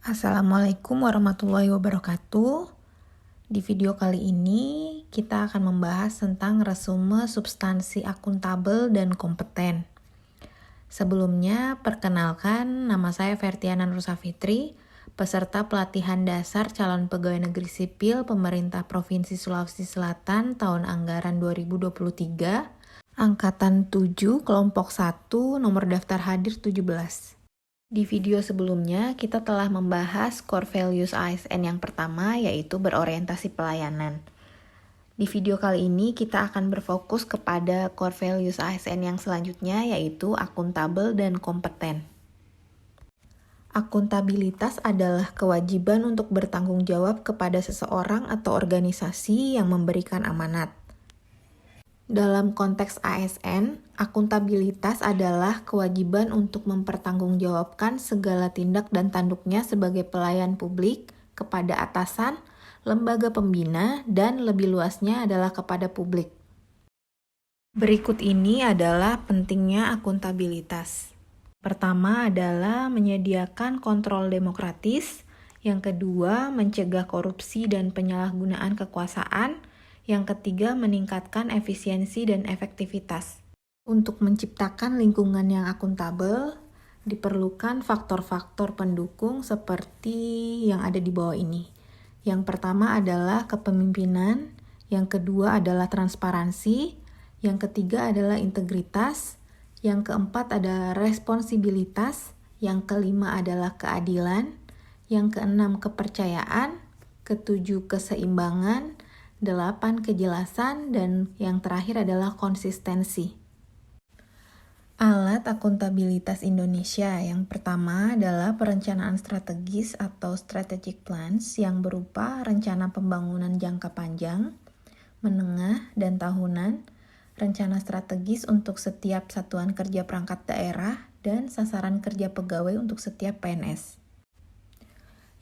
Assalamualaikum warahmatullahi wabarakatuh. Di video kali ini kita akan membahas tentang resume substansi akuntabel dan kompeten. Sebelumnya, perkenalkan nama saya Fertiana Nursafitri, peserta pelatihan dasar calon pegawai negeri sipil pemerintah Provinsi Sulawesi Selatan tahun anggaran 2023, angkatan 7, kelompok 1, nomor daftar hadir 17. Di video sebelumnya, kita telah membahas core values ASN yang pertama, yaitu berorientasi pelayanan. Di video kali ini, kita akan berfokus kepada core values ASN yang selanjutnya, yaitu akuntabel dan kompeten. Akuntabilitas adalah kewajiban untuk bertanggung jawab kepada seseorang atau organisasi yang memberikan amanat. Dalam konteks ASN, akuntabilitas adalah kewajiban untuk mempertanggungjawabkan segala tindak dan tanduknya sebagai pelayan publik kepada atasan, lembaga pembina, dan lebih luasnya adalah kepada publik. Berikut ini adalah pentingnya akuntabilitas. Pertama adalah menyediakan kontrol demokratis, yang kedua mencegah korupsi dan penyalahgunaan kekuasaan, yang ketiga, meningkatkan efisiensi dan efektivitas. Untuk menciptakan lingkungan yang akuntabel, diperlukan faktor-faktor pendukung seperti yang ada di bawah ini. Yang pertama adalah kepemimpinan, yang kedua adalah transparansi, yang ketiga adalah integritas, yang keempat adalah responsibilitas, yang kelima adalah keadilan, yang keenam kepercayaan, ketujuh keseimbangan, 8 kejelasan, dan yang terakhir adalah konsistensi. Alat akuntabilitas Indonesia yang pertama adalah perencanaan strategis atau strategic plans yang berupa rencana pembangunan jangka panjang, menengah, dan tahunan, rencana strategis untuk setiap satuan kerja perangkat daerah, dan sasaran kerja pegawai untuk setiap PNS.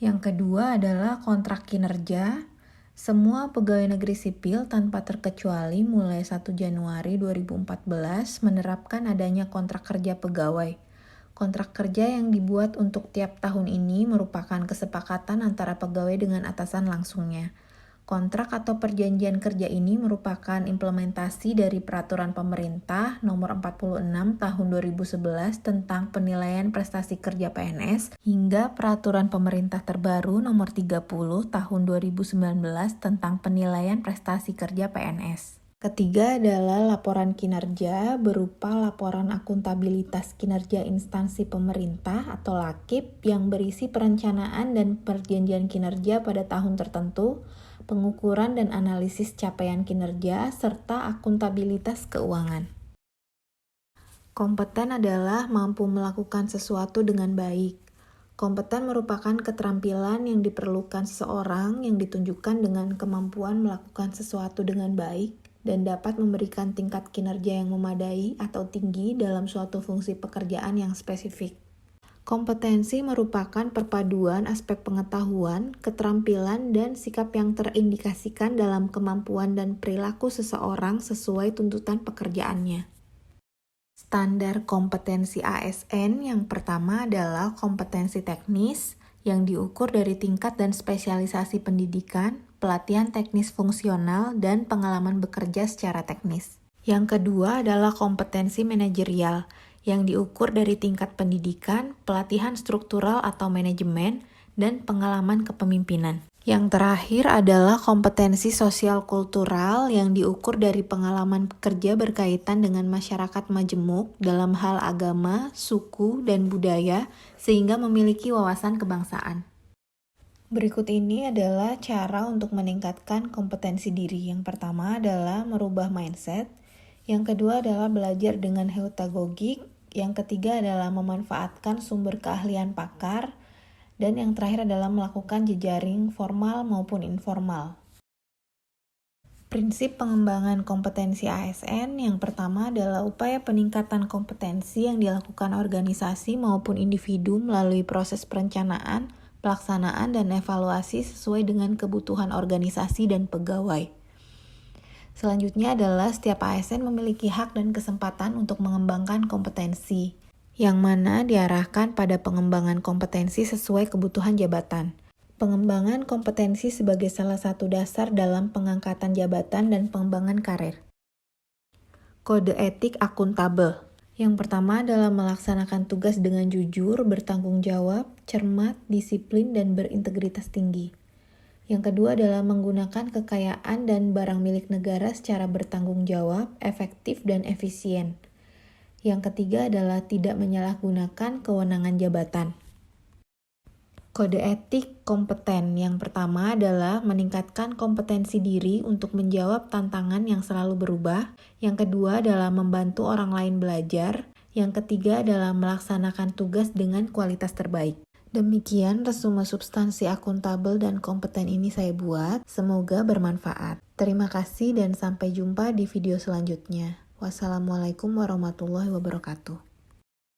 Yang kedua adalah kontrak kinerja. Semua pegawai negeri sipil tanpa terkecuali mulai 1 Januari 2014 menerapkan adanya kontrak kerja pegawai. Kontrak kerja yang dibuat untuk tiap tahun ini merupakan kesepakatan antara pegawai dengan atasan langsungnya. Kontrak atau perjanjian kerja ini merupakan implementasi dari Peraturan Pemerintah Nomor 46 Tahun 2011 tentang penilaian prestasi kerja PNS hingga Peraturan Pemerintah terbaru Nomor 30 Tahun 2019 tentang penilaian prestasi kerja PNS. Ketiga adalah laporan kinerja berupa laporan akuntabilitas kinerja instansi pemerintah atau LAKIP yang berisi perencanaan dan perjanjian kinerja pada tahun tertentu, pengukuran dan analisis capaian kinerja, serta akuntabilitas keuangan. Kompeten adalah mampu melakukan sesuatu dengan baik. Kompeten merupakan keterampilan yang diperlukan seseorang yang ditunjukkan dengan kemampuan melakukan sesuatu dengan baik dan dapat memberikan tingkat kinerja yang memadai atau tinggi dalam suatu fungsi pekerjaan yang spesifik. Kompetensi merupakan perpaduan aspek pengetahuan, keterampilan, dan sikap yang terindikasikan dalam kemampuan dan perilaku seseorang sesuai tuntutan pekerjaannya. Standar kompetensi ASN yang pertama adalah kompetensi teknis yang diukur dari tingkat dan spesialisasi pendidikan, pelatihan teknis fungsional, dan pengalaman bekerja secara teknis. Yang kedua adalah kompetensi manajerial yang diukur dari tingkat pendidikan, pelatihan struktural atau manajemen, dan pengalaman kepemimpinan. Yang terakhir adalah kompetensi sosial kultural yang diukur dari pengalaman kerja berkaitan dengan masyarakat majemuk dalam hal agama, suku, dan budaya, sehingga memiliki wawasan kebangsaan. Berikut ini adalah cara untuk meningkatkan kompetensi diri. Yang pertama adalah merubah mindset, yang kedua adalah belajar dengan heutagogik, yang ketiga adalah memanfaatkan sumber keahlian pakar, dan yang terakhir adalah melakukan jejaring formal maupun informal. Prinsip pengembangan kompetensi ASN yang pertama adalah upaya peningkatan kompetensi yang dilakukan organisasi maupun individu melalui proses perencanaan, pelaksanaan, dan evaluasi sesuai dengan kebutuhan organisasi dan pegawai. Selanjutnya adalah setiap ASN memiliki hak dan kesempatan untuk mengembangkan kompetensi. yang mana diarahkan pada pengembangan kompetensi sesuai kebutuhan jabatan. Pengembangan kompetensi sebagai salah satu dasar dalam pengangkatan jabatan dan pengembangan karir. Kode etik akuntabel. Yang pertama adalah melaksanakan tugas dengan jujur, bertanggung jawab, cermat, disiplin, dan berintegritas tinggi. Yang kedua adalah menggunakan kekayaan dan barang milik negara secara bertanggung jawab, efektif, dan efisien. Yang ketiga adalah tidak menyalahgunakan kewenangan jabatan. Kode etik kompeten. Yang pertama adalah meningkatkan kompetensi diri untuk menjawab tantangan yang selalu berubah. Yang kedua adalah membantu orang lain belajar. Yang ketiga adalah melaksanakan tugas dengan kualitas terbaik. Demikian resume substansi akuntabel dan kompeten ini saya buat. Semoga bermanfaat. Terima kasih dan sampai jumpa di video selanjutnya. Wassalamualaikum warahmatullahi wabarakatuh.